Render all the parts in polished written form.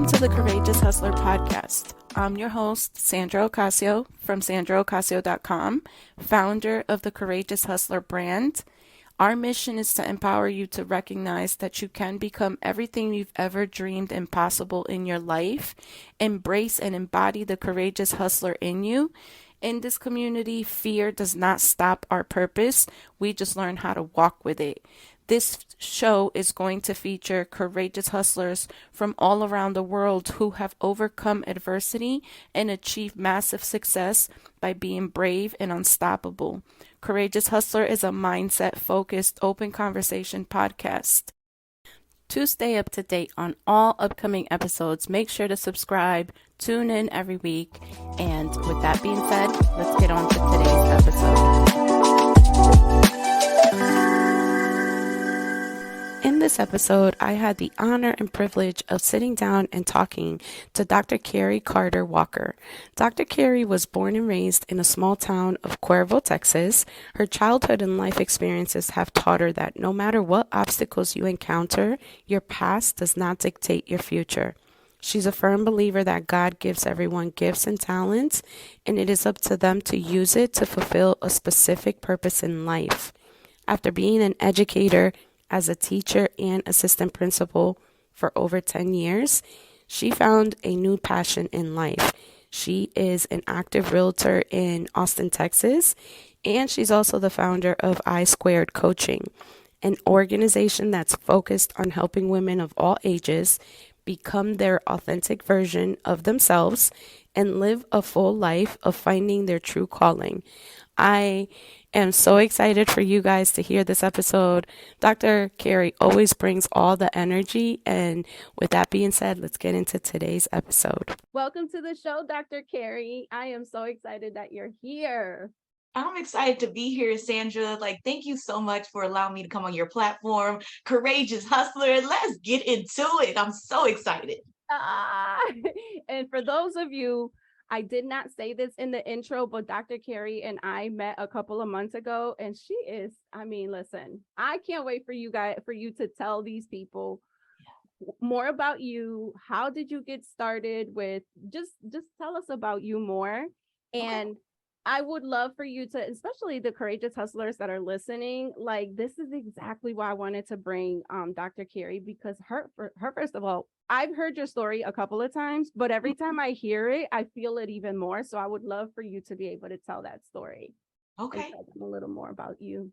Welcome to the Courageous Hustler podcast. I'm your host, Sandra Ocasio from sandraocasio.com, founder of the Courageous Hustler brand. Our mission is to empower you to recognize that you can become everything you've ever dreamed impossible in your life. Embrace and embody the courageous hustler in you. In this community, fear does not stop our purpose. We just learn how to walk with it. This show is going to feature courageous hustlers from all around the world who have overcome adversity and achieved massive success by being brave and unstoppable. Courageous Hustler is a mindset-focused, open conversation podcast. To stay up to date on all upcoming episodes, make sure to subscribe, tune in every week, and with that being said, let's get on to today's episode. In this episode, I had the honor and privilege of sitting down and talking to Dr. Kerrie Carter-Walker. Dr. Kerrie was born and raised in a small town of Cuero, Texas. Her childhood and life experiences have taught her that no matter what obstacles you encounter, your past does not dictate your future. She's a firm believer that God gives everyone gifts and talents, and it is up to them to use it to fulfill a specific purpose in life. After being an educator, as a teacher and assistant principal for over 10 years, she found a new passion in life. She is an active realtor in Austin, Texas, and she's also the founder of iSquared Coaching, an organization that's focused on helping women of all ages become their authentic version of themselves and live a full life of finding their true calling. I am so excited for you guys to hear this episode. Dr. Kerrie always brings all the energy. And with that being said, let's get into today's episode. Welcome to the show, Dr. Kerrie. I am so excited that you're here. I'm excited to be here, Sandra. Thank you so much for allowing me to come on your platform. Courageous Hustler. Let's get into it. I'm so excited. And for those of you, I did not say this in the intro, but Dr. Kerrie and I met a couple of months ago, and she is, listen, I can't wait for you to tell these people more about you. How did you get started with, just tell us about you more. And okay. I would love for you to, especially the courageous hustlers that are listening, this is exactly why I wanted to bring Dr. Kerrie, because her, first of all, I've heard your story a couple of times, but every time I hear it, I feel it even more. So I would love for you to be able to tell that story. Okay. Tell them a little more about you.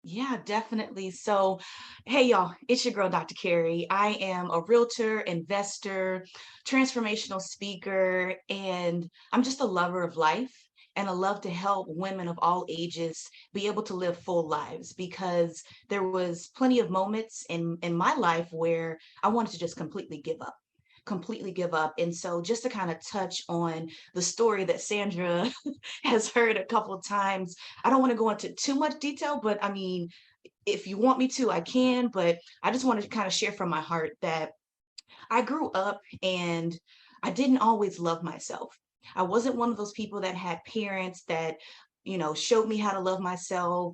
Yeah, definitely. So, hey, y'all, it's your girl, Dr. Kerrie. I am a realtor, investor, transformational speaker, and I'm just a lover of life. And I love to help women of all ages be able to live full lives, because there was plenty of moments in my life where I wanted to just completely give up. And so just to kind of touch on the story that Sandra has heard a couple of times, I don't want to go into too much detail, but I mean, if you want me to, I can, but I just wanted to kind of share from my heart that I grew up and I didn't always love myself. I wasn't one of those people that had parents that, showed me how to love myself,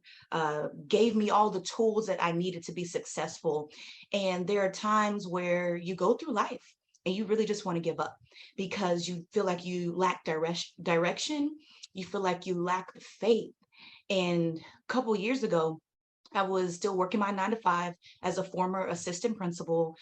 gave me all the tools that I needed to be successful. And there are times where you go through life and you really just want to give up because you feel like you lack direction. You feel like you lack the faith. And a couple years ago, I was still working my 9 to 5 as a former assistant principal.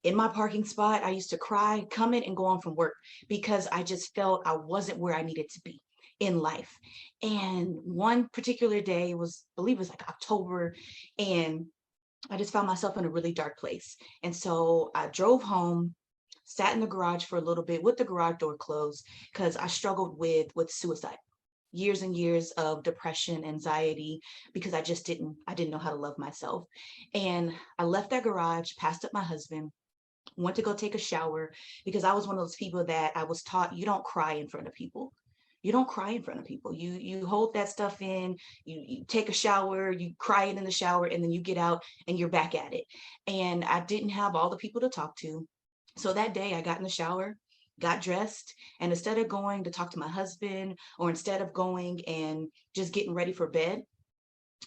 In my parking spot, I used to cry, come in and go on from work because I just felt I wasn't where I needed to be in life. And one particular day was, I believe it was like October, and I just found myself in a really dark place. And so I drove home, sat in the garage for a little bit with the garage door closed because I struggled with suicide. Years and years of depression, anxiety, because I didn't know how to love myself. And I left that garage, passed up my husband, went to go take a shower, because I was one of those people that I was taught, you don't cry in front of people. You don't cry in front of people. You hold that stuff in, you take a shower, you cry it in the shower, and then you get out and you're back at it. And I didn't have all the people to talk to. So that day I got in the shower, got dressed, and instead of going to talk to my husband, or instead of going and just getting ready for bed,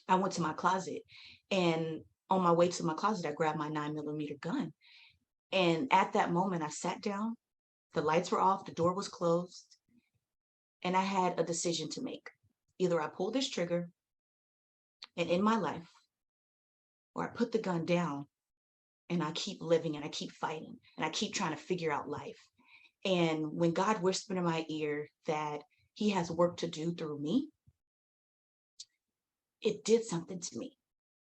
I went to my closet. And on my way to my closet, I grabbed my 9mm gun. And at that moment, I sat down, the lights were off, the door was closed, and I had a decision to make. Either I pull this trigger and end my life, or I put the gun down and I keep living and I keep fighting and I keep trying to figure out life. And when God whispered in my ear that He has work to do through me, it did something to me.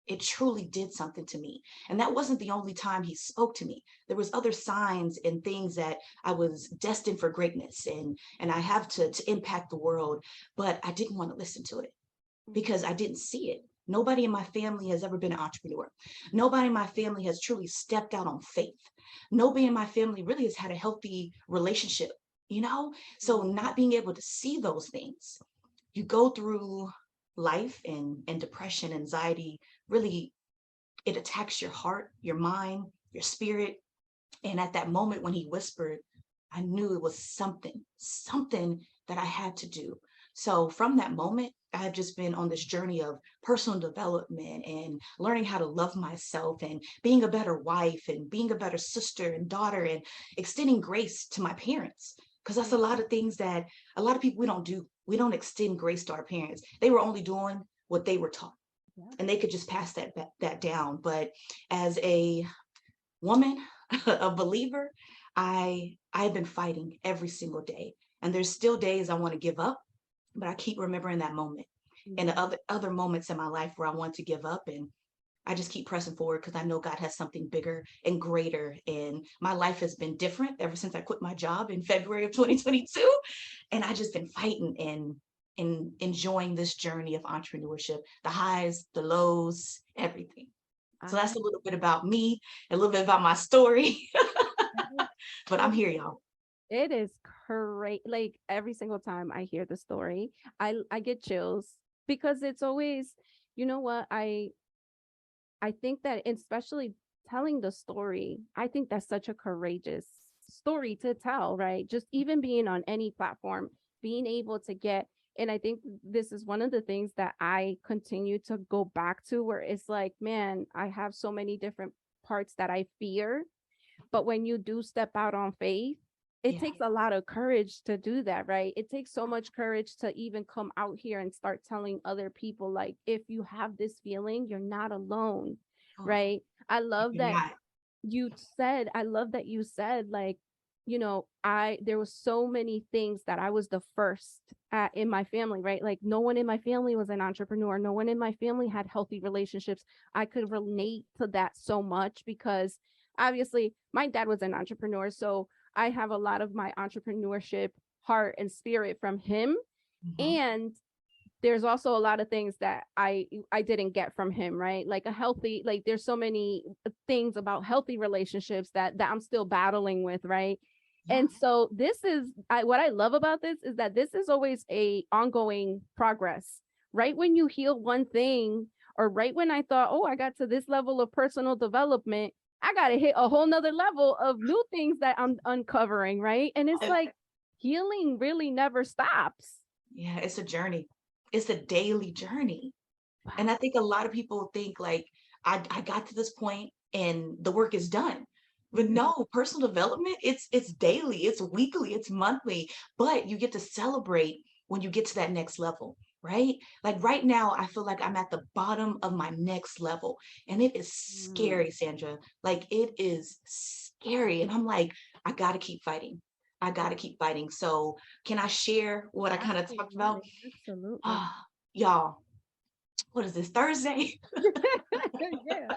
It truly did something to me. And that wasn't the only time He spoke to me. There was other signs and things that I was destined for greatness and I have to impact the world, but I didn't want to listen to it because I didn't see it. Nobody in my family has ever been an entrepreneur. Nobody in my family has truly stepped out on faith. Nobody in my family really has had a healthy relationship, you know? So not being able to see those things, you go through life and depression, anxiety, really it attacks your heart, your mind, your spirit. And at that moment when He whispered, I knew it was something that I had to do. So from that moment, I've just been on this journey of personal development and learning how to love myself and being a better wife and being a better sister and daughter and extending grace to my parents. Because that's a lot of things that a lot of people we don't do. We don't extend grace to our parents. They were only doing what they were taught and they could just pass that down. But as a woman, a believer, I've been fighting every single day. And there's still days I want to give up, but I keep remembering that moment and the other moments in my life where I want to give up. And I just keep pressing forward because I know God has something bigger and greater. And my life has been different ever since I quit my job in February of 2022. And I just been fighting and enjoying this journey of entrepreneurship, the highs, the lows, everything. So that's a little bit about me, a little bit about my story. But I'm here, y'all. It is great. Like every single time I hear the story, I get chills because it's always, you know what, I think that especially telling the story, I think that's such a courageous story to tell, right? Just even being on any platform, being able to get, and I think this is one of the things that I continue to go back to where it's like, man, I have so many different parts that I fear, but when you do step out on faith, it Yeah. takes a lot of courage to do that, right? It takes so much courage to even come out here and start telling other people, like, if you have this feeling, you're not alone, Oh, right? I love you're that not. I love that you said, like, there was so many things that I was the first at in my family, right? Like, no one in my family was an entrepreneur. No one in my family had healthy relationships. I could relate to that so much because obviously my dad was an entrepreneur. So I have a lot of my entrepreneurship heart and spirit from him. Mhm. And there's also a lot of things that I didn't get from him, right? Like a healthy, like there's so many things about healthy relationships that I'm still battling with, right? Yeah. And so what I love about this is that this is always a ongoing progress. Right when you heal one thing, or right when I thought, oh, I got to this level of personal development, I got to hit a whole nother level of new things that I'm uncovering, right? And it's Uh, like healing really never stops. Yeah, it's a journey. It's a daily journey. And Wow. I think a lot of people think like I got to this point and the work is done. But no, personal development, it's daily, it's weekly, it's monthly, but you get to celebrate when you get to that next level, right? Like right now, I feel like I'm at the bottom of my next level. And it is Mm, scary, Sandra. Like it is scary. And I'm like, I gotta keep fighting. I gotta keep fighting. So can I share what I kind of talked about? absolutely, absolutely. Ah, y'all, what is this, Thursday? Yeah.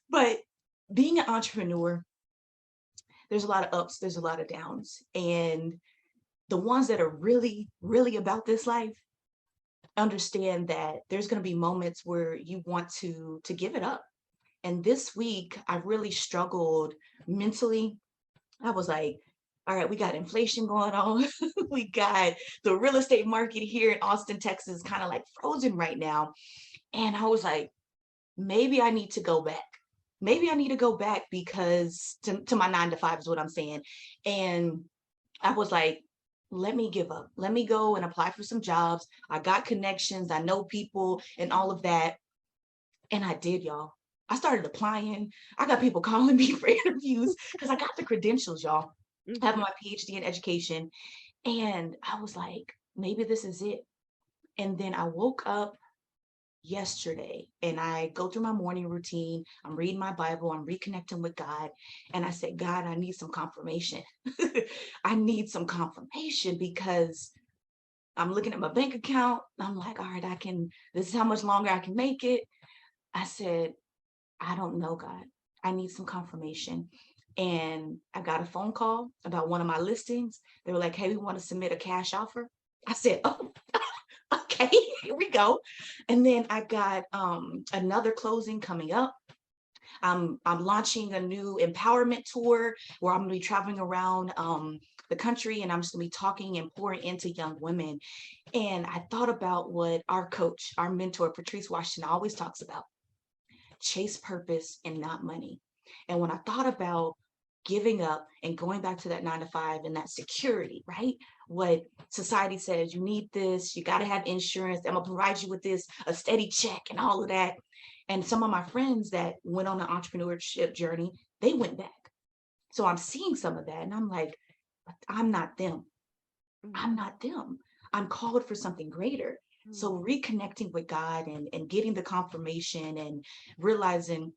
But being an entrepreneur, there's a lot of ups, there's a lot of downs. And the ones that are really, really about this life understand that there's going to be moments where you want to give it up. And this week I really struggled mentally. I was like, all right, we got inflation going on. We got the real estate market here in Austin, Texas, kind of like frozen right now. And I was like, maybe I need to go back. Maybe I need to go back because to my 9 to 5 is what I'm saying. And I was like, let me give up. Let me go and apply for some jobs. I got connections. I know people and all of that. And I did, y'all. I started applying. I got people calling me for interviews because I got the credentials, y'all. I have Mhm. my PhD in education. And I was like, maybe this is it. And then I woke up yesterday and I go through my morning routine. I'm reading my Bible, I'm reconnecting with God. And I said, God, I need some confirmation. I need some confirmation because I'm looking at my bank account. I'm like, all right, this is how much longer I can make it. I said, I don't know, God. I need some confirmation. And I got a phone call about one of my listings. They were like, hey, we want to submit a cash offer. I said, oh, okay, here we go. And then I got another closing coming up. I'm launching a new empowerment tour where I'm going to be traveling around the country, and I'm just going to be talking and pouring into young women. And I thought about what our coach, our mentor, Patrice Washington, always talks about: chase purpose and not money. And when I thought about giving up and going back to that 9 to 5 and that security, right? What society says, you need this, you got to have insurance, I'm gonna provide you with this, a steady check, and all of that. And some of my friends that went on an entrepreneurship journey, they went back. So I'm seeing some of that, and I'm like, but I'm not them. I'm Mhm. not them. I'm called for something greater. Mhm. So reconnecting with God and getting the confirmation and realizing,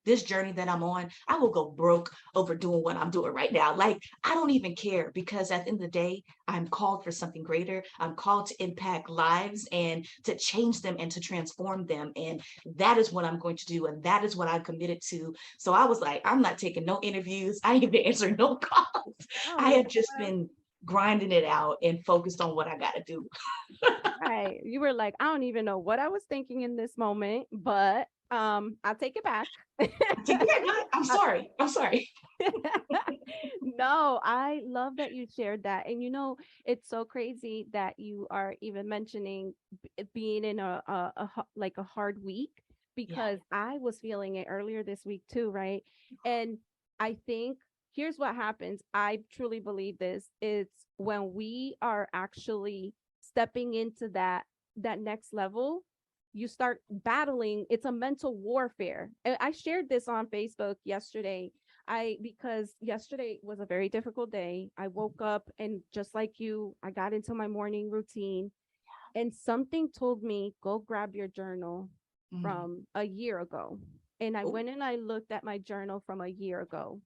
this journey that I'm on, I will go broke over doing what I'm doing right now. Like, I don't even care, because at the end of the day, I'm called for something greater. I'm called to impact lives and to change them and to transform them. And that is what I'm going to do. And that is what I'm committed to. So I was like, I'm not taking no interviews. I ain't even answering no calls. Oh, I you have know just what? been grinding it out and focused on what I got to do. Right. You were like, I don't even know what I was thinking in this moment, but I'll take it back. I said, yeah, God, I'm I- sorry. I'm sorry. No, I love that you shared that. And it's so crazy that you are even mentioning being in like a hard week, Yeah. because I was feeling it earlier this week too, right? And I think here's what happens. I truly believe this. It's when we are actually stepping into that next level, you start battling. It's a mental warfare. And I shared this on Facebook yesterday. Because yesterday was a very difficult day. I woke up and just like you, I got into my morning routine, and something told me, go grab your journal Mm. from a year ago. And I Oh. went and I looked at my journal from a year ago.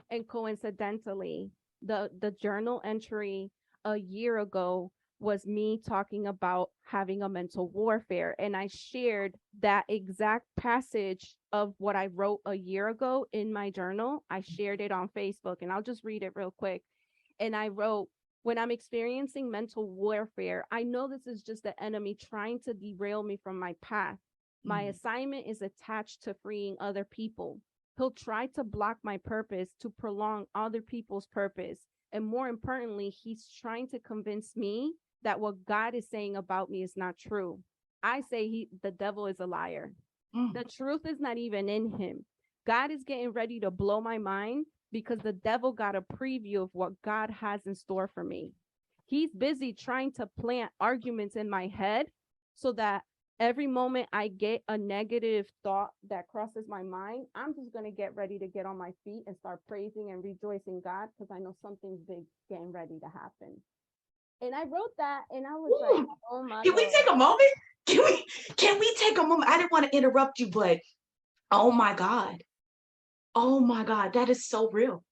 And coincidentally, the journal entry a year ago was me talking about having a mental warfare, and I shared that exact passage of what I wrote a year ago in my journal. I shared it on Facebook, and I'll just read it real quick. And I wrote, when I'm experiencing mental warfare, I know this is just the enemy trying to derail me from my path. My Mm. assignment is attached to freeing other people. He'll try to block my purpose to prolong other people's purpose. And more importantly, he's trying to convince me that what God is saying about me is not true. I say the devil is a liar. Mm. The truth is not even in him. God is getting ready to blow my mind because the devil got a preview of what God has in store for me. He's busy trying to plant arguments in my head so that every moment I get a negative thought that crosses my mind, I'm just going to get ready to get on my feet and start praising and rejoicing God, because I know something big getting ready to happen. And I wrote that and I was like, Ooh. oh my Can we Lord. take a moment? Can we take a moment? I didn't want to interrupt you, but oh my God. Oh my God. That is so real.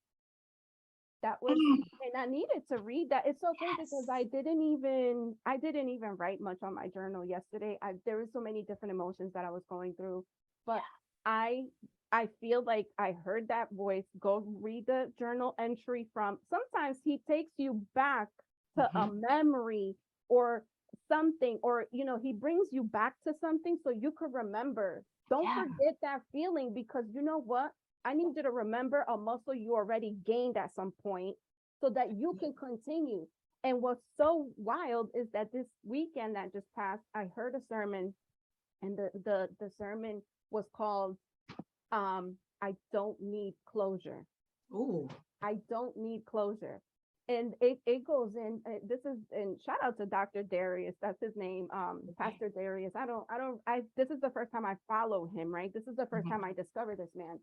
That was, Mm. and I needed to read that. It's so crazy because Yes. I didn't even write much on my journal yesterday. There were so many different emotions that I was going through, but I I feel like I heard that voice. Go read the journal entry from. Sometimes he takes you back to a Mhm. memory or something, or he brings you back to something so you could remember. Don't Yeah. forget that feeling, because you know what? I need you to remember a muscle you already gained at some point so that you can continue. And what's so wild is that this weekend that just passed, I heard a sermon, and the sermon was called I don't need closure. Ooh. I don't need closure. And it goes in. This is, and shout out to Dr. Darius. That's his name. Okay. Pastor Darius. This is the first time I follow him. Right. This is the first Mhm. time I discovered this man.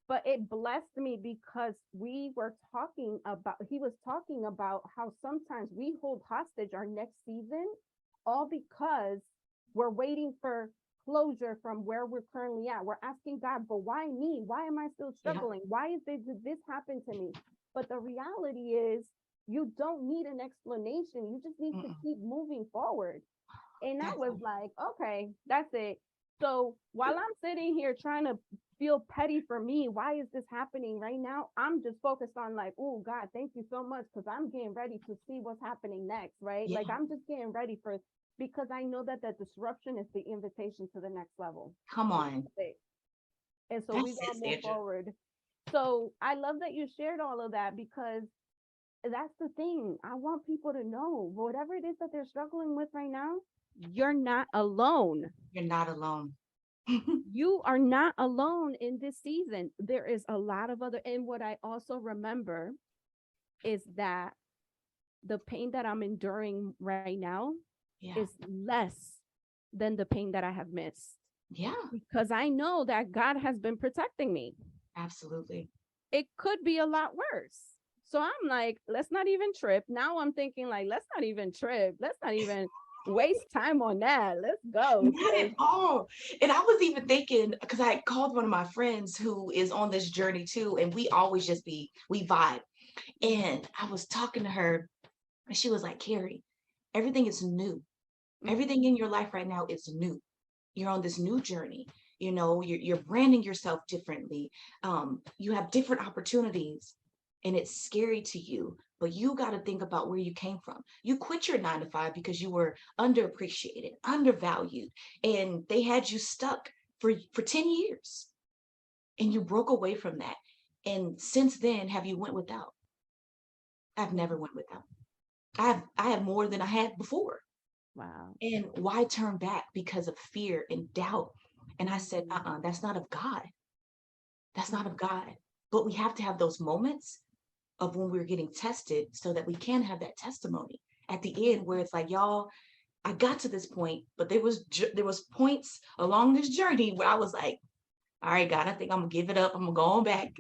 But it blessed me because he was talking about how sometimes we hold hostage our next season, all because we're waiting for closure from where we're currently at. We're asking God, but why me? Why am I still Yeah. struggling? Why did this happen to me? But the reality is, you don't need an explanation. You just need to Mm-mm. keep moving forward. And I That's was so like, okay, that's it. So while I'm sitting here trying to feel petty for me, why is this happening right now? I'm just focused on like, oh God, thank you so much, because I'm getting ready to see what's happening next, right? yeah. Like I'm just getting ready for, because I know that the disruption is the invitation to the next level. Come on. And so we That's gonna it, move Sandra. forward. So I love that you shared all of that, because that's the thing. I want people to know whatever it is that they're struggling with right now, you're not alone. You're not alone. You are not alone in this season. There is a lot of other, and what I also remember is that the pain that I'm enduring right now Yeah. is less than the pain that I have missed, Yeah. because I know that God has been protecting me. Absolutely. It could be a lot worse. So I'm like, let's not even trip. Now I'm thinking like, let's not even trip. Let's not even waste time on that. Let's go. Not at all. And I was even thinking, because I called one of my friends who is on this journey too, and we always just we vibe. And I was talking to her, and she was like, Kerrie, everything is new. Everything in your life right now is new. You're on this new journey. You're branding yourself differently. You have different opportunities, and it's scary to you. But you got to think about where you came from. You quit your 9 to 5 because you were underappreciated, undervalued, and they had you stuck for 10 years, and you broke away from that. And since then, have you went without? I've Yeah. never went without. I have more than I had before. Wow. And why turn back because of fear and doubt? And I said, Mhm. that's not of God. That's not of Mhm. God. But we have to have those moments of when we're getting tested so that we can have that testimony at the end where it's like, y'all, I got to this point, but there was points along this journey where I was like, all right, God, I think I'm gonna give it up. I'm gonna go on back.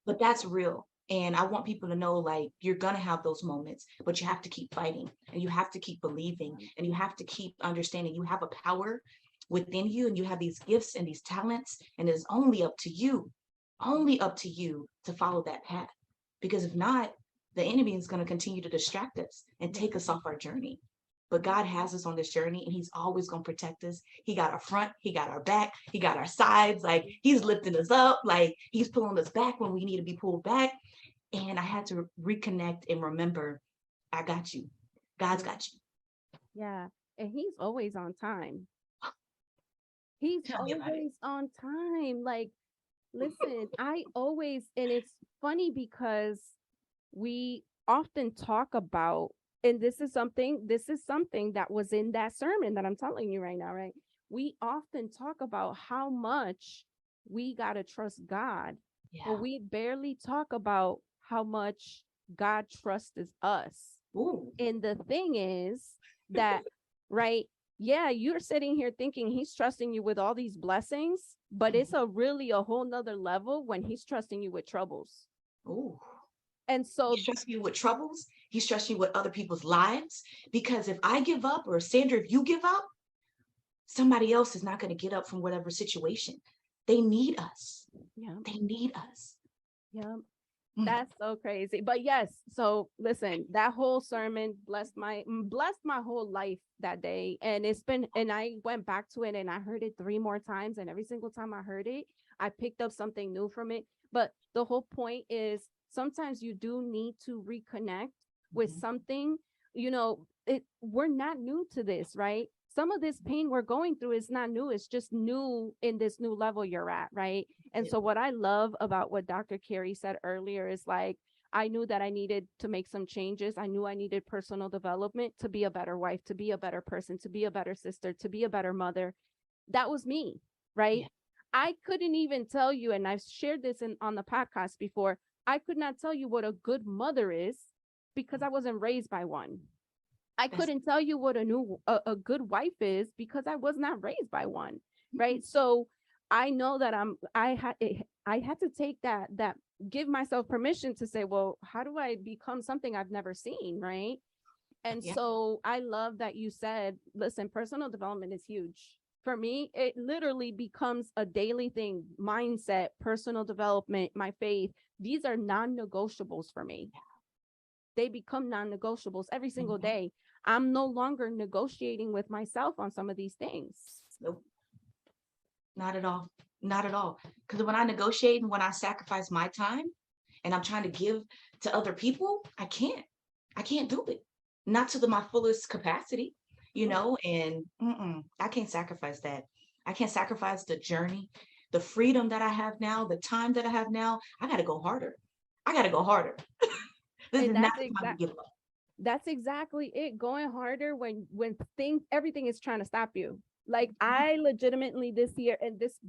But that's real. And I want people to know, like, you're gonna have those moments, but you have to keep fighting, and you have to keep believing, and you have to keep understanding you have a power within you, and you have these gifts and these talents, and it's only up to you to follow that path. Because if not, the enemy is going to continue to distract us and Yeah. take us off our journey. But God has us on this journey, and He's always going to protect us. He got our front, He got our back, He got our sides. Like, He's lifting us up, like He's pulling us back when we need to be pulled back. And I had to reconnect and remember, I got you. God's Yeah. got you. Yeah. And he's always on time. He's Tell me about it. always on time. Like, listen, and it's funny because we often talk about, and this is something that was in that sermon that I'm telling you right now, right? We often talk about how much we got to trust God, but Yeah. we barely talk about how much God trusts us. Ooh. And the thing is that, right? Yeah, you're sitting here thinking he's trusting you with all these blessings, but it's a really a whole nother level when he's trusting you with troubles. Ooh. And He's so, trusting you with troubles. He's trusting you with other people's lives. Because if I give up, or Sandra, if you give up, somebody else is not going to get up from whatever situation. They need us. yeah, They need us. yeah, Mm. that's so crazy. But yes, so listen, that whole sermon blessed my whole life that day. And I went back to it and I heard it 3 more times. And every single time I heard it, I picked up something new from it. But the whole point is sometimes you do need to reconnect with Mhm. something. We're not new to this, right? Some of this pain we're going through is not new. It's just new in this new level you're at, right? And Yeah. so what I love about what Dr. Kerrie said earlier is like, I knew that I needed to make some changes. I knew I needed personal development to be a better wife, to be a better person, to be a better sister, to be a better mother. That was me, right? Yeah. I couldn't even tell you, and I've shared this on the podcast before. I could not tell you what a good mother is because I wasn't raised by one. I That's couldn't tell you what a good wife is because I was not raised by one, right? So I know that I had to take that give myself permission to say, well, how do I become something I've never seen, right? And yeah. so I love that you said, listen, personal development is huge. For me, it literally becomes a daily thing. Mindset, personal development, my faith, these are non-negotiables for me. They become non-negotiables every single Mhm. day. I'm no longer negotiating with myself on some of these things. Nope, not at all. Not at all. Because when I negotiate and when I sacrifice my time and I'm trying to give to other people, I can't. I can't do it. Not to my fullest capacity, and I can't sacrifice that. I can't sacrifice the journey, the freedom that I have now, the time that I have now. I got to go harder. I got to go harder. This And is not the time to give up. that's exactly it. Going harder when things everything is trying to stop you. Like Mhm, I legitimately this year and this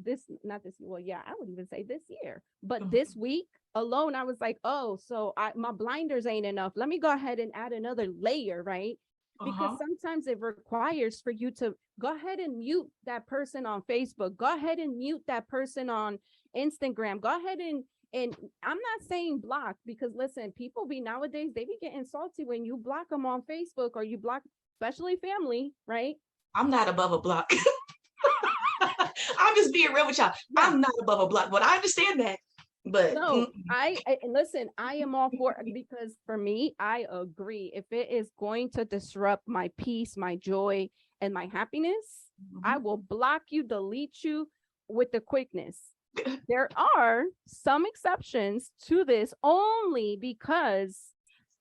not this well, yeah, I would even say this year. But mhm. this week alone, I was like, oh, so my blinders ain't enough. Let me go ahead and add another layer, right? Because Uh-huh. sometimes it requires for you to go ahead and mute that person on Facebook. Go ahead and mute that person on Instagram. Go ahead and I'm not saying block because listen, people be nowadays, they be getting salty when you block them on Facebook or you block, especially family, right? I'm not above a block. I'm just being real with y'all. Yeah. I'm not above a block, but I understand that. But No, and listen, I am all for because for me, I agree. If it is going to disrupt my peace, my joy, and my happiness, I mhm. will block you, delete you with the quickness. There are some exceptions to this only because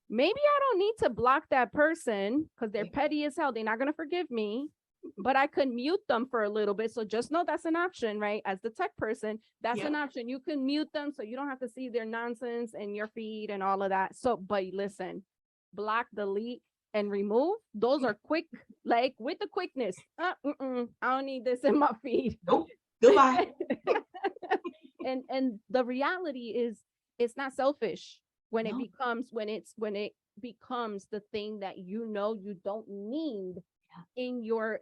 maybe I don't need to block that person because they're petty as hell. They're not going to forgive me, but I could mute them for a little bit. So just know that's an option, right? As the tech person, that's Yep. an option. You can mute them so you don't have to see their nonsense in your feed and all of that. So, but listen, block, delete, and remove. Those are quick, like with the quickness. I don't need this in my feed. Nope. Goodbye. And the reality is it's not selfish when it No. becomes when it becomes the thing that you don't need in your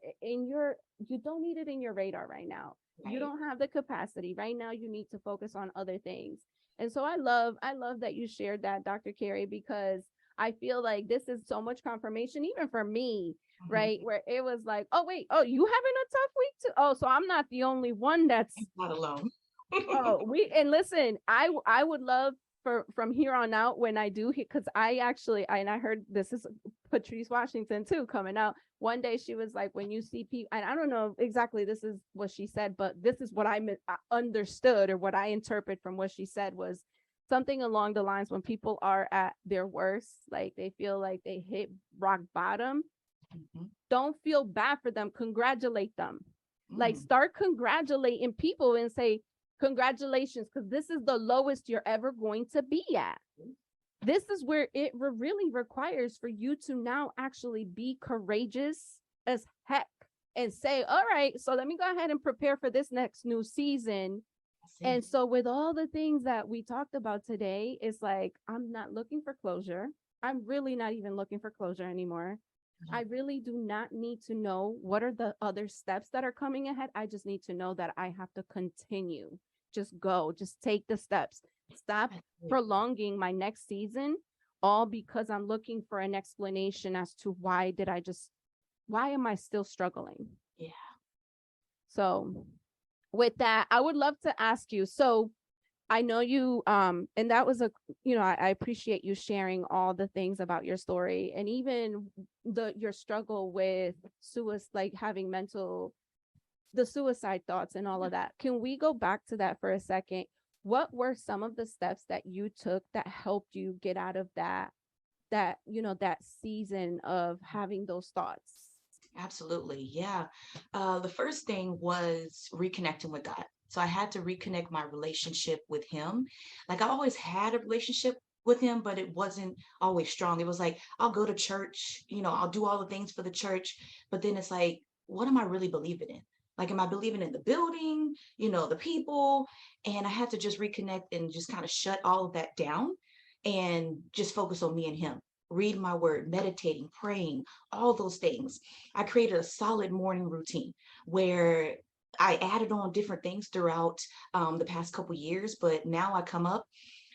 you don't need it in your radar right now. You Right. don't have the capacity right now. You need to focus on other things. And so I love that you shared that, Dr. Kerrie, because I feel like this is so much confirmation even for me, Mhm. right? Where it was like, oh wait, oh, you having a tough week too? Oh, so I'm not the only one that's Not alone. oh, we and listen, I would love for from here on out when I do because and I heard this is Patrice Washington too coming out. One day she was like, when you see people, and I don't know exactly this is what she said, but this is what I understood or what I interpret from what she said was something along the lines when people are at their worst, like they feel like they hit rock bottom, Mhm. don't feel bad for them, congratulate them. Like Mm. start congratulating people and say, congratulations, because this is the lowest you're ever going to be at. This is where it really requires for you to now actually be courageous as heck and say, all right, so let me go ahead and prepare for this next new season. That's it. And so, with all the things that we talked about today, it's like, I'm not looking for closure. I'm really not even looking for closure anymore. I No. really do not need to know what are the other steps that are coming ahead. I just need to know that I have to continue. Just go, just take the steps. Stop That's it. prolonging my next season all because I'm looking for an explanation as to why am I still struggling? Yeah. So, with that, I would love to ask you. So, I know you and that was I appreciate you sharing all the things about your story and even your struggle with suicide, like having the suicide thoughts and all of that. Can we go back to that for a second? What were some of the steps that you took that helped you get out of that season of having those thoughts? Absolutely. Yeah. The first thing was reconnecting with God. So I had to reconnect my relationship with Him. Like I always had a relationship with Him, but it wasn't always strong. It was like, I'll go to church, I'll do all the things for the church. But then it's like, what am I really believing in? Like, am I believing in the building, the people? And I had to just reconnect and just kind of shut all of that down and just focus on me and Him. read my word, meditating, praying, all those things. I created a solid morning routine where I added on different things throughout the past couple years, but now I come up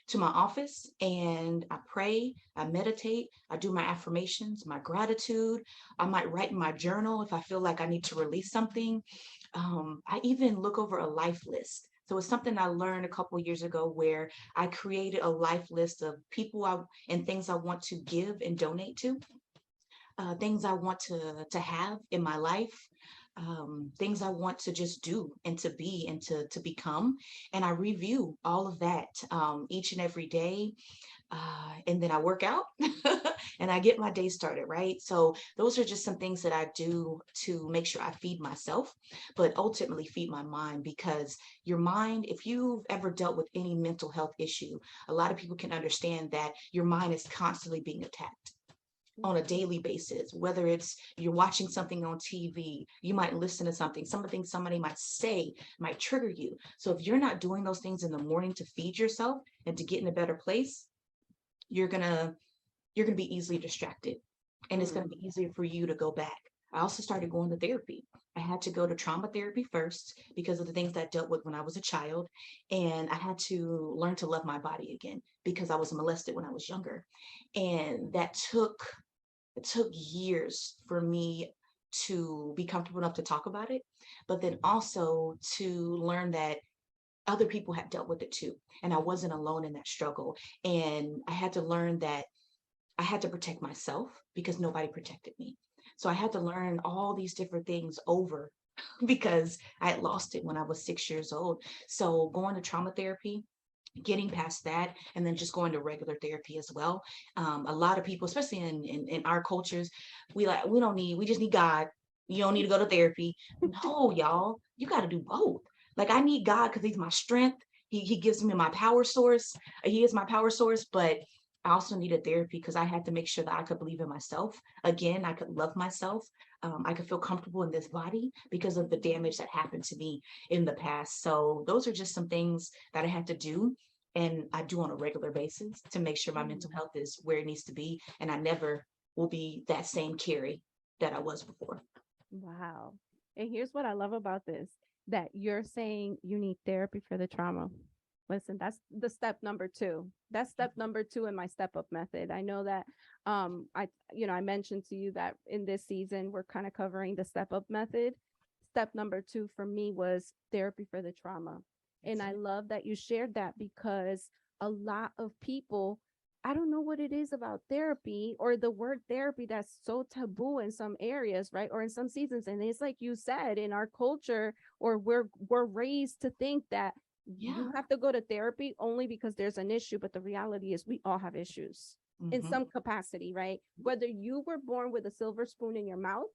to my office and I pray, I meditate, I do my affirmations, my gratitude. I might write in my journal if I feel like I need to release something. I even look over a life list. So it's something I learned a couple years ago where I created a life list of people and things I want to give and donate to, things I want to have in my life, things I want to just do and to be and to become. And I review all of that each and every day, and then I work out and I get my day started, right? So those are just some things that I do to make sure I feed myself, but ultimately feed my mind, because your mind, if you've ever dealt with any mental health issue, a lot of people can understand that your mind is constantly being attacked on a daily basis. Whether it's you're watching something on TV, you might listen to something somebody might say might trigger you. So if you're not doing those things in the morning to feed yourself and to get in a better place, you're gonna you're gonna be easily distracted, and it's gonna Mm. be easier for you to go back. I also started going to therapy. I had to go to trauma therapy first because of the things that I dealt with when I was a child. And I had to learn to love my body again because I was molested when I was younger. And it took years for me to be comfortable enough to talk about it, but then also to learn that other people had dealt with it too. And I wasn't alone in that struggle. And I had to learn that I had to protect myself because nobody protected me. So I had to learn all these different things over because I had lost it when I was 6 years old. So going to trauma therapy, getting past that, and then just going to regular therapy as well. A lot of people, especially in our cultures, we just need God. You don't need to go to therapy. No, y'all, you got to do both. Like I need God because He's my strength. He gives me my power source. He is my power source, but I also needed therapy because I had to make sure that I could believe in myself. Again, I could love myself. I could feel comfortable in this body because of the damage that happened to me in the past. So those are just some things that I had to do, and I do on a regular basis to make sure my mental health is where it needs to be, and I never will be that same Kerrie that I was before. Wow. And here's what I love about this, that you're saying you need therapy for the trauma. Listen, that's the step number two. That's step number two in my step up method. I know that I mentioned to you that in this season we're kind of covering the step up method. Step number two for me was therapy for the trauma. And That's I it. love that you shared that because a lot of people, I don't know what it is about therapy or the word therapy that's so taboo in some areas, right? Or in some seasons. And it's like you said, in our culture, or we're raised to think that Yeah. you have to go to therapy only because there's an issue. But the reality is we all have issues in Hmm. some capacity, right? Whether you were born with a silver spoon in your mouth,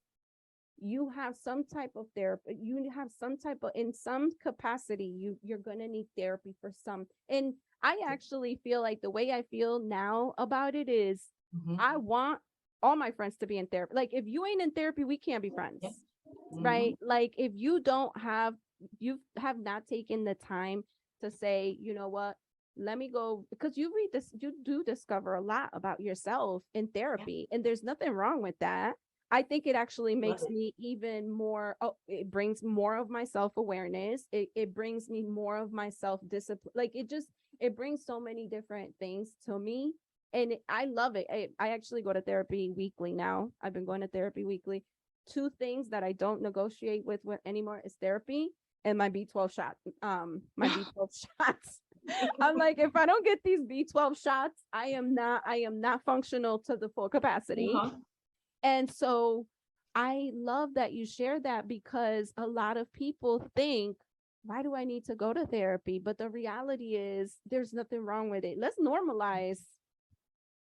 you have some type of therapy, you have some type of, in some capacity, you're going to need therapy for some. And I actually feel like the way I feel now about it is Hmm. I want all my friends to be in therapy. Like if you ain't in therapy, we can't be friends, Yeah. Hmm. right? Like if you don't have, you have not taken the time to say, you know what, let me go, because you read this, you do discover a lot about yourself in Yeah. therapy, and there's nothing wrong with that. I think it actually Love makes it. me even more, oh, it brings more of my self-awareness. It brings me more of my self-discipline. Like it brings so many different things to me. And I love it. I actually go to therapy weekly now. I've been going to therapy weekly. Two things that I don't negotiate with anymore is therapy and my B12 shot. My B12 shots. I'm like, if I don't get these B12 shots, I am not functional to the full capacity. Uh-huh. And so I love that you share that, because a lot of people think, why do I need to go to therapy? But the reality is there's nothing wrong with it. Let's normalize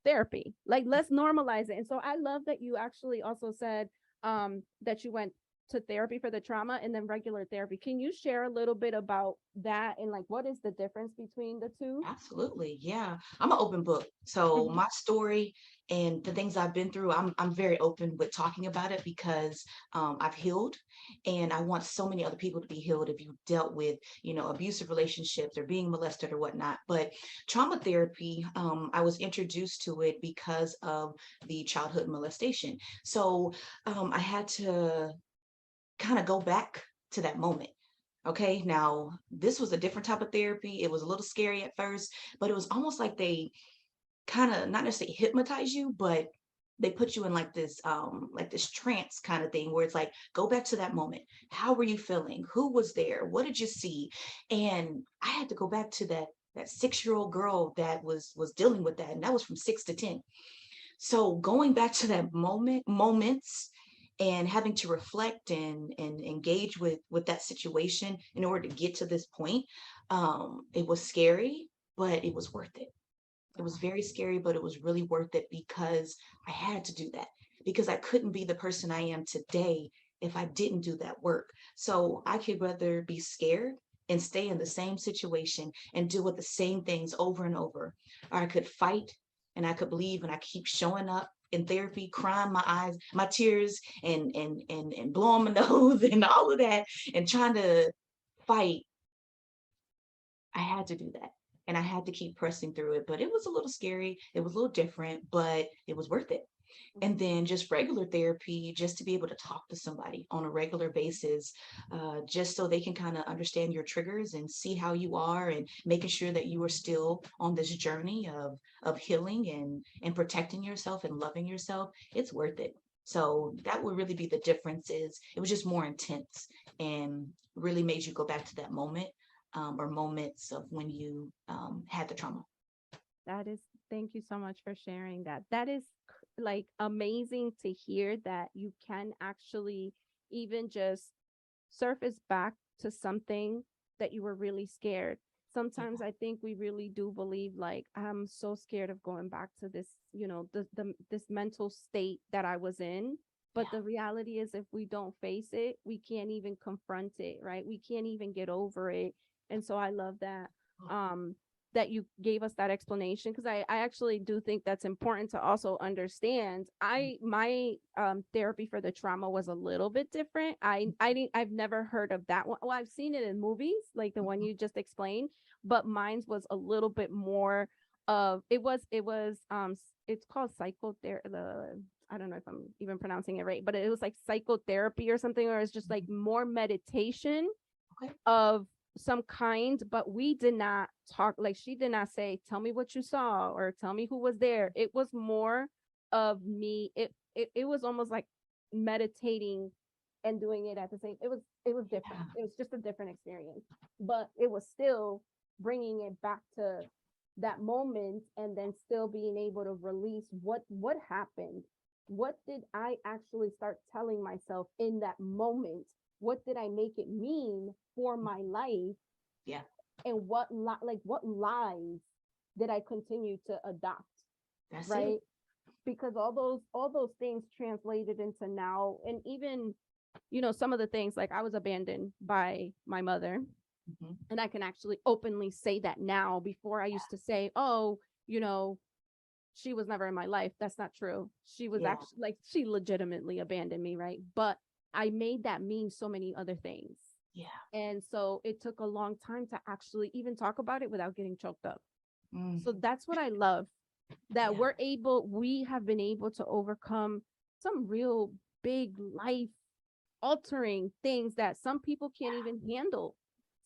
therapy. Like let's normalize it. And so I love that you actually also said that you went to therapy for the trauma and then regular therapy. Can you share a little bit about that and like what is the difference between the two? Absolutely. Yeah. I'm an open book. So Mhm. my story and the things I've been through, I'm very open with talking about it because I've healed and I want so many other people to be healed if you dealt with, abusive relationships or being molested or whatnot. But trauma therapy, I was introduced to it because of the childhood molestation. So I had to kind of go back to that moment. Okay, now this was a different type of therapy. It was a little scary at first, but it was almost like they kind of not necessarily hypnotize you, but they put you in like this trance kind of thing where it's like go back to that moment. How were you feeling? Who was there? What did you see? And I had to go back to that 6-year-old girl that was dealing with that, and that was from 6 to 10. So going back to that moments and having to reflect and engage with that situation in order to get to this point, it was scary, but it was worth it. It was very scary, but it was really worth it because I had to do that because I couldn't be the person I am today if I didn't do that work. So I could rather be scared and stay in the same situation and deal with the same things over and over, or I could fight and I could believe and I keep showing up in therapy, crying my tears and blowing my nose and all of that and trying to fight. I had to do that. And I had to keep pressing through it. But it was a little scary. It was a little different, but it was worth it. And then just regular therapy, just to be able to talk to somebody on a regular basis, just so they can kind of understand your triggers and see how you are and making sure that you are still on this journey of healing and protecting yourself and loving yourself. It's worth it. So that would really be the difference is it was just more intense and really made you go back to that moment or moments of when you had the trauma. That is, thank you so much for sharing that. That is like amazing to hear that you can actually even just surface back to something that you were really scared. Yeah, Sometimes I think we really do believe like I'm so scared of going back to this, this mental state that I was in. But yeah, the reality is if we don't face it, we can't even confront it, right? We can't even get over it. And so I love that um that you gave us that explanation because I actually do think that's important to also understand. My therapy for the trauma was a little bit different. I've never heard of that one. Well, I've seen it in movies like the one you just explained, but mine's was a little bit more of it's called psychotherapy. I don't know if I'm even pronouncing it right, but it was like psychotherapy or something, or it's just like more meditation okay, of some kind, but we did not talk, like she did not say, tell me what you saw or tell me who was there. It was more of me. It was almost like meditating and doing it at the same. It was different. yeah, It was just a different experience, but it was still bringing it back to that moment and then still being able to release what happened. What did I actually start telling myself in that moment? What did I make it mean for my life? yeah, And what lies did I continue to adopt? that's it. Right? Because all those things translated into now, and even some of the things, like I was abandoned by my mother, Mhm. and I can actually openly say that now. Before I used to say, oh, you know she was never in my life. That's not true. She was Yeah, actually, like, she legitimately abandoned me, right? But I made that mean so many other things. yeah. And so it took a long time to actually even talk about it without getting choked up. Mm, So that's what I love, that yeah, we have been able to overcome some real big life altering things that some people can't even handle.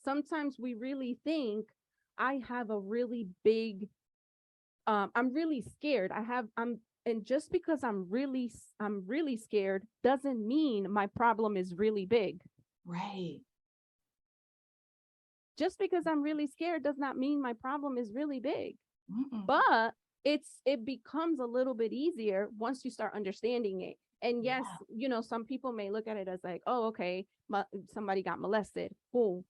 Sometimes we really think I have a really big I'm really scared. And just because I'm really scared doesn't mean my problem is really big. right. Just because I'm really scared does not mean my problem is really big. Mm-mm. But it becomes a little bit easier once you start understanding it. And yes, Yeah, some people may look at it as like, oh, okay, somebody got molested. Cool.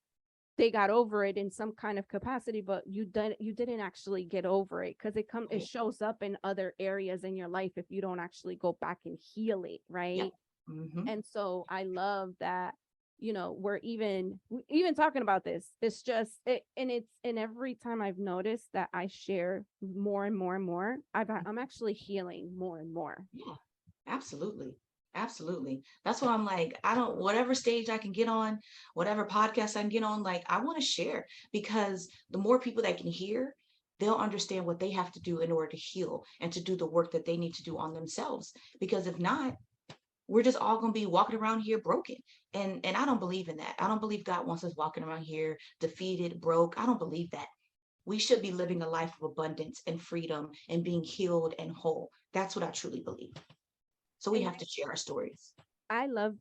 They got over it in some kind of capacity, but you didn't actually get over it because it right. shows up in other areas in your life if you don't actually go back and heal it, Yep, right? Hmm. And so I love that, we're even talking about this. It's just it, and it's and every time I've noticed that I share more and more and more, I'm actually healing more and more. Yeah, absolutely. Absolutely. That's why I'm like, I don't, whatever stage I can get on, whatever podcast I can get on, like, I want to share because the more people that can hear, they'll understand what they have to do in order to heal and to do the work that they need to do on themselves. Because if not, we're just all going to be walking around here broken. And I don't believe in that. I don't believe God wants us walking around here defeated, broke. I don't believe that. We should be living a life of abundance and freedom and being healed and whole. That's what I truly believe. So we And have to share our stories. I love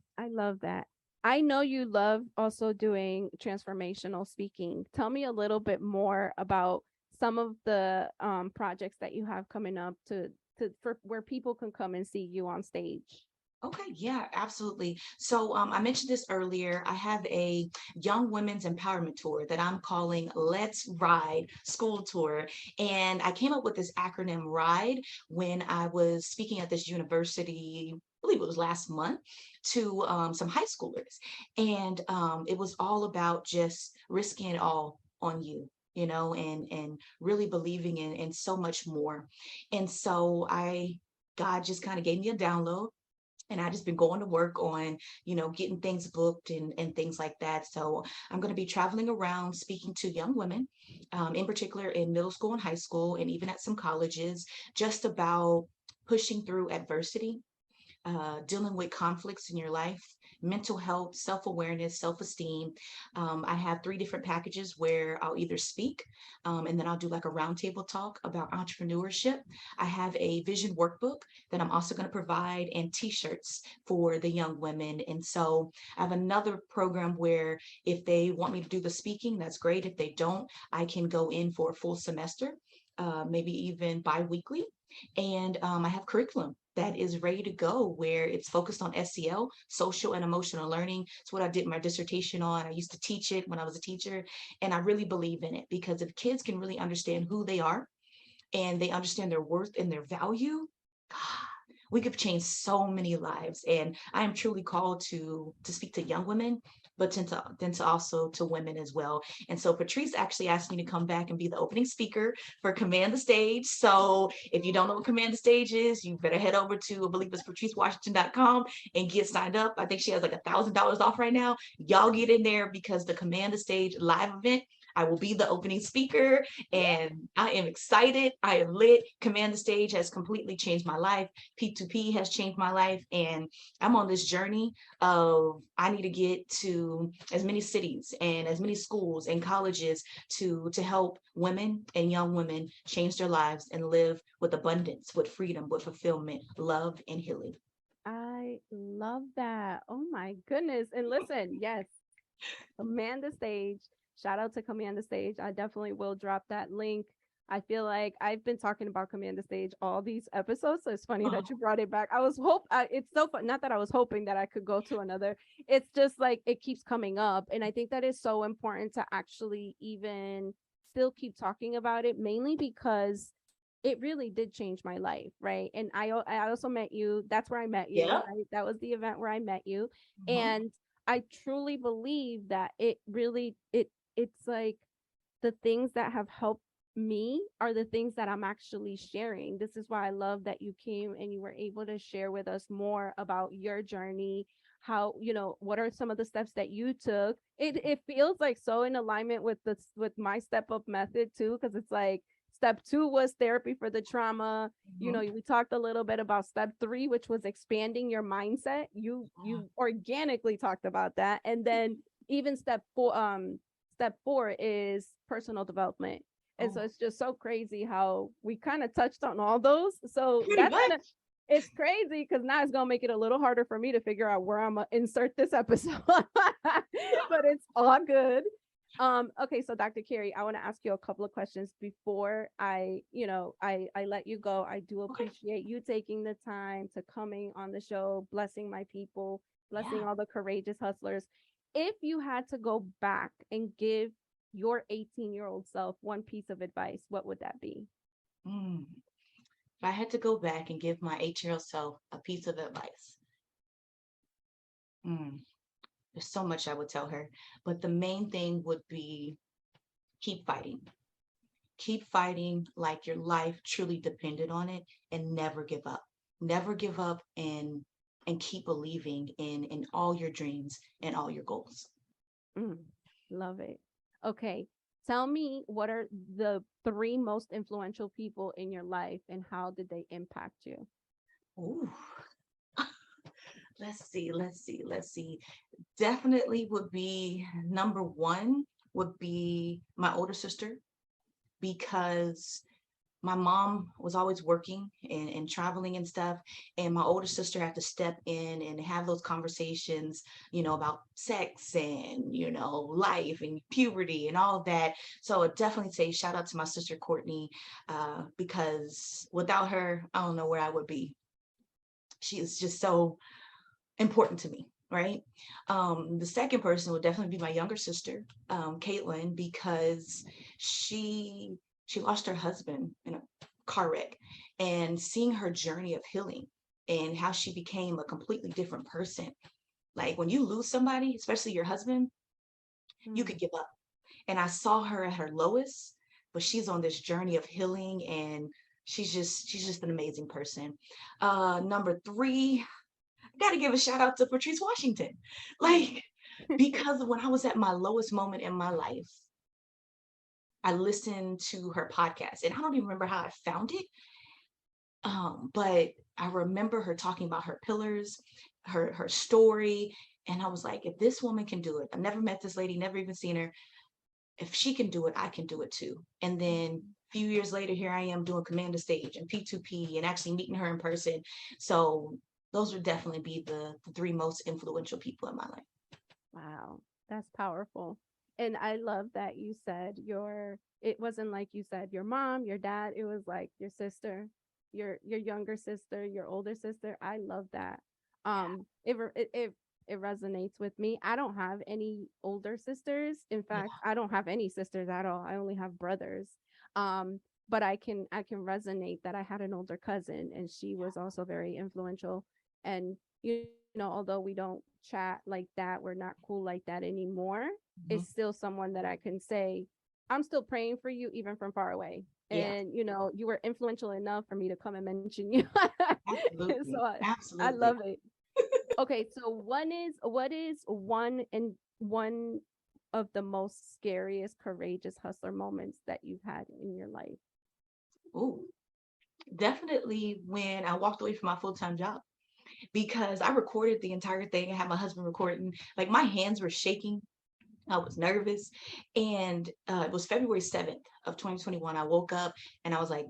that. I know you love also doing transformational speaking. Tell me a little bit more about some of the projects that you have coming up to for where people can come and see you on stage. Okay, yeah, absolutely. So I mentioned this earlier. I have a young women's empowerment tour that I'm calling Let's Ride School Tour. And I came up with this acronym RIDE when I was speaking at this university, I believe it was last month, to some high schoolers. And it was all about just risking it all on you. And really believing in so much more. And so God just kind of gave me a download, and I just been going to work on, getting things booked and things like that. So I'm going to be traveling around speaking to young women, in particular in middle school and high school, and even at some colleges, just about pushing through adversity, dealing with conflicts in your life, mental health, self awareness, self esteem. I have three different packages where I'll either speak, and then I'll do like a roundtable talk about entrepreneurship. I have a vision workbook that I'm also going to provide, and t shirts for the young women. And so I have another program where if they want me to do the speaking, that's great. If they don't, I can go in for a full semester. Maybe even bi-weekly, and I have curriculum that is ready to go where it's focused on SEL, social and emotional learning. It's what I did my dissertation on. I used to teach it when I was a teacher, and I really believe in it because if kids can really understand who they are and they understand their worth and their value, God, we could change so many lives. And I am truly called to speak to young women, but then to also to women as well. And so Patrice actually asked me to come back and be the opening speaker for Command the Stage. So if you don't know what Command the Stage is, you better head over to, I believe it's patricewashington.com and get signed up. I think she has like $1,000 off right now. Y'all get in there because the Command the Stage live event, I will be the opening speaker, and I am excited. I am lit. Command the Stage has completely changed my life. P2P has changed my life. And I'm on this journey of I need to get to as many cities and as many schools and colleges to help women and young women change their lives and live with abundance, with freedom, with fulfillment, love, and healing. I love that. Oh my goodness. And listen, yes, Command the Stage. Shout out to Command the Stage. I definitely will drop that link. I feel like I've been talking about Command the Stage all these episodes, so it's funny Oh, that you brought it back. It's so fun. Not that I was hoping that I could go to another. It's just like it keeps coming up, and I think that is so important to actually even still keep talking about it, mainly because it really did change my life, right? And I also met you. That's where I met you, yeah. right? That was the event where I met you, Mhm. and I truly believe that it's like the things that have helped me are the things that I'm actually sharing. This is why I love that you came and you were able to share with us more about your journey, how, what are some of the steps that you took. It feels like so in alignment with my step up method too, because it's like step 2 was therapy for the trauma. Mhm. We talked a little bit about step 3, which was expanding your mindset. You organically talked about that. And then even step 4 is personal development. And so Oh, it's just so crazy how we kind of touched on all those. So pretty that's much. gonna it's crazy because now it's gonna make it a little harder for me to figure out where I'm gonna insert this episode. But it's all good. Okay, so Dr. Kerrie, I want to ask you a couple of questions before I let you go. I do Okay. appreciate you taking the time to coming on the show, blessing my people, blessing Yeah. all the courageous hustlers. If you had to go back and give your 18-year-old self one piece of advice, what would that be? Mm. If I had to go back and give my 8-year-old self a piece of advice, Mm, there's so much I would tell her, but the main thing would be keep fighting. Keep fighting like your life truly depended on it, and never give up. Never give up, and keep believing in all your dreams and all your goals. Mm, love it. Okay. Tell me, what are the three most influential people in your life and how did they impact you? Ooh, let's see. Definitely would be number one would be my older sister, because my mom was always working and traveling and stuff, and my older sister had to step in and have those conversations, about sex and life and puberty and all of that. So I definitely say shout out to my sister Courtney, because without her, I don't know where I would be. She is just so important to me, right? The second person would definitely be my younger sister, Caitlin, because she she lost her husband in a car wreck, and seeing her journey of healing and how she became a completely different person. Like when you lose somebody, especially your husband, you Mm, could give up. And I saw her at her lowest, but she's on this journey of healing, and she's just an amazing person. Number three, got to give a shout out to Patrice Washington. Like, because when I was at my lowest moment in my life, I listened to her podcast, and I don't even remember how I found it. But I remember her talking about her pillars, her story. And I was like, if this woman can do it, I've never met this lady, never even seen her. If she can do it, I can do it too. And then a few years later, here I am doing Command the Stage and P2P and actually meeting her in person. So those would definitely be the three most influential people in my life. wow, that's powerful. And I love that you said it wasn't like you said your mom, your dad, it was like your sister, your younger sister, your older sister. I love that. It resonates with me. I don't have any older sisters. In Yeah. fact, I don't have any sisters at all. I only have brothers. Um, but I can resonate that I had an older cousin and she was also very influential. And although we don't chat like that, we're not cool like that anymore. Mhm. It's still someone that I can say, I'm still praying for you, even from far away. Yeah. And you were influential enough for me to come and mention you. Absolutely. So I Absolutely. love it. Okay, so what is one of the most scariest courageous hustler moments that you've had in your life? Ooh, definitely when I walked away from my full-time job, because I recorded the entire thing. I had my husband recording. Like my hands were shaking. I was nervous. And it was February 7th of 2021. I woke up and I was like,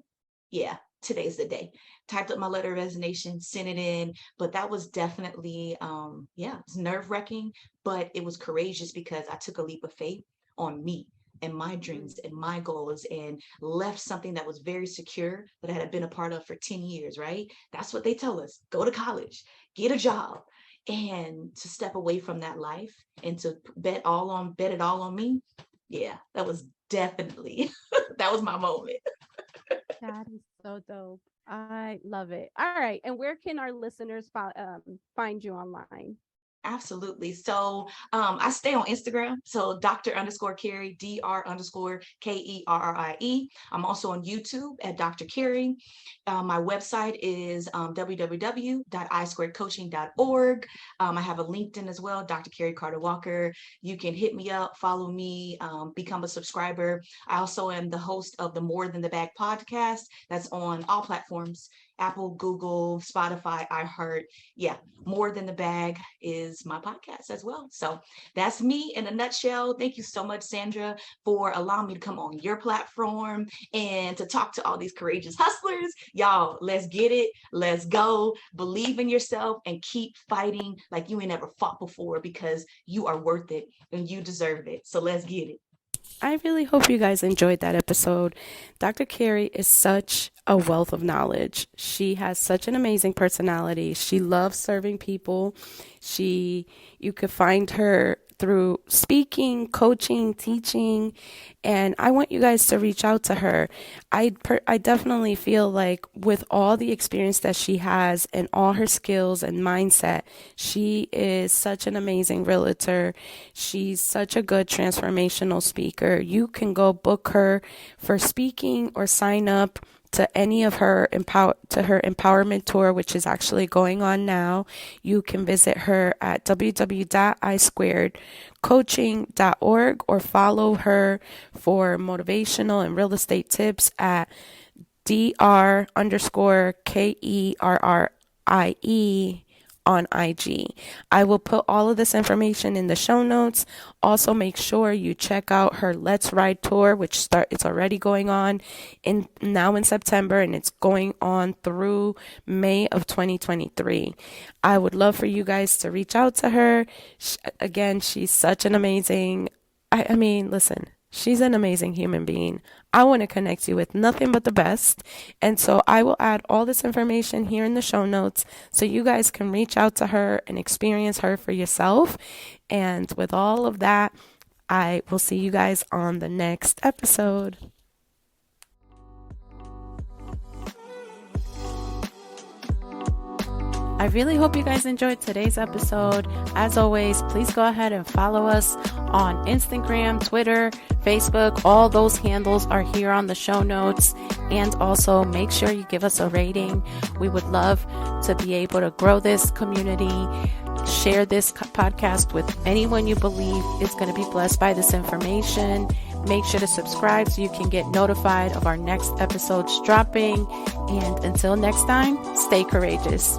yeah, today's the day. Typed up my letter of resignation, sent it in. But that was definitely, yeah, it was nerve wracking, but it was courageous because I took a leap of faith on me and my Mm, dreams and my goals, and left something that was very secure that I had been a part of for 10 years, right? That's what they tell us. Go to college, get a job, and to step away from that life and to bet it all on me. Yeah, that was definitely that was my moment. that is so dope. I love it. All right, and where can our listeners find you online? Absolutely. So I stay on Instagram. So Dr. underscore Kerrie, Dr. underscore Kerrie. I'm also on YouTube at Dr. Kerrie. My website is www.isquaredcoaching.org. I have a LinkedIn as well, Dr. Kerrie Carter-Walker. You can hit me up, follow me, become a subscriber. I also am the host of the More Than the Bag podcast. That's on all platforms: Apple, Google, Spotify, iHeart. Yeah, More Than the Bag is my podcast as well. So that's me in a nutshell. Thank you so much, Sandra, for allowing me to come on your platform and to talk to all these courageous hustlers. Y'all, let's get it. Let's go. Believe in yourself and keep fighting like you ain't ever fought before, because you are worth it and you deserve it. So let's get it. I really hope you guys enjoyed that episode. Dr. Kerrie is such a wealth of knowledge. She has such an amazing personality. She loves serving people. She You could find her through speaking, coaching, teaching, and I want you guys to reach out to her. I definitely feel like with all the experience that she has and all her skills and mindset, she is such an amazing realtor. She's such a good transformational speaker. You can go book her for speaking or sign up to any of her empowerment tour, which is actually going on now. You can visit her at www.iSquaredcoaching.org or follow her for motivational and real estate tips at Dr_Kerrie on IG. I will put all of this information in the show notes. Also, make sure you check out her Let's Ride tour, which it's already going on now in September, and it's going on through May of 2023. I would love for you guys to reach out to her. Again, she's such an amazing, I mean, listen, she's an amazing human being. I want to connect you with nothing but the best. And so I will add all this information here in the show notes so you guys can reach out to her and experience her for yourself. And with all of that, I will see you guys on the next episode. I really hope you guys enjoyed today's episode. As always, please go ahead and follow us on Instagram, Twitter, Facebook. All those handles are here on the show notes. And also make sure you give us a rating. We would love to be able to grow this community. Share this podcast with anyone you believe is going to be blessed by this information. Make sure to subscribe so you can get notified of our next episodes dropping. And until next time, stay courageous.